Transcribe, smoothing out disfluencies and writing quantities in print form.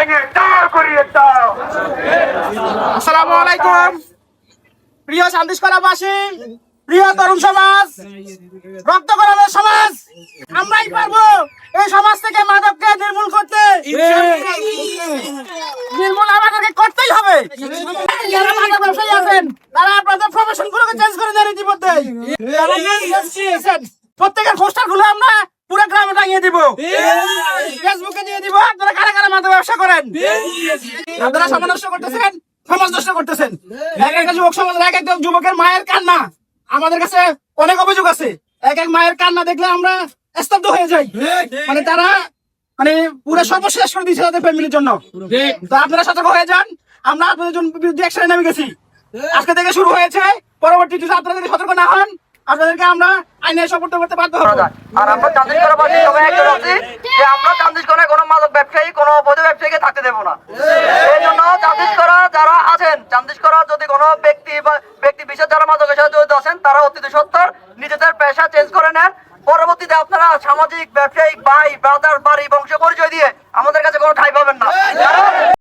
ভেঙে দাও করিয়ে দাও। আসসালামু আলাইকুম প্রিয় শান্তিশকরাবাসী, প্রিয় তরুণ সমাজ, রক্ত গরমের সমাজ, আমরাই পারবো এই সমাজ থেকে মাদককে নির্মূল করতে। নির্মূল আমাদেরকে করতেই হবে। যারা মাদক ব্যবসায়ী আছেন তারা আপনাদের প্রফেশন গুলোকে চেঞ্জ করে দেন ইতিমধ্যে। যারা আছেন প্রত্যেকের পোস্টার গুলো আমরা পুরো গ্রামে টাঙিয়ে দিব, ফেসবুকে দিয়ে দিব। আপনারা কারা কারা মাদক ব্যবসা করেন, আপনারা সমাজ নষ্ট করতেছেন, সমাজ নষ্ট করতেছেন। এক একটা যুবক সমাজ, এক একটা যুবকের মায়ের কান্না আমাদের কাছে অনেক অভিযোগ আছে। এক এক মায়ের কান্না দেখলে আমরা স্তব্ধ হয়ে যাই। মানে তারা পুরো সর্বশেষ করে দিয়েছে তাদের ফ্যামিলির জন্য। তো আপনারা সতর্ক হয়ে যান। আমরা আপনাদের জন্য বিরুদ্ধে অ্যাকশনে নেমে গেছি। আজকে থেকে শুরু হয়েছে, পরবর্তী যদি আপনারা যদি সতর্ক না হন আপনাদেরকে আমরা আইনে সাপোর্ট করতে বাধ্য হব। আর আমরা চান্দিশকরাবাসী সবাই একজন আছি যে আমরা চান্দিশকরায় কোনো মাদক ব্যবসায়ী, কোনো অবৈধ ব্যবসায়ীকে থাকতে দেবো না। এই জন্য চান্দিশকরা যারা আছেন, চান্দিশকরা যদি কোনো ব্যক্তি বিশেষ যারা মাদকের সাথে জড়িত আছেন, তারা অতি সত্বর নিজেদের পেশা চেঞ্জ করে নেন। পরবর্তীতে আপনারা সামাজিক, ব্যবসায়িক, ভাই, ব্রাদার, বাড়ি, বংশ পরিচয় দিয়ে আমাদের কাছে কোনো ঠাঁই পাবেন না।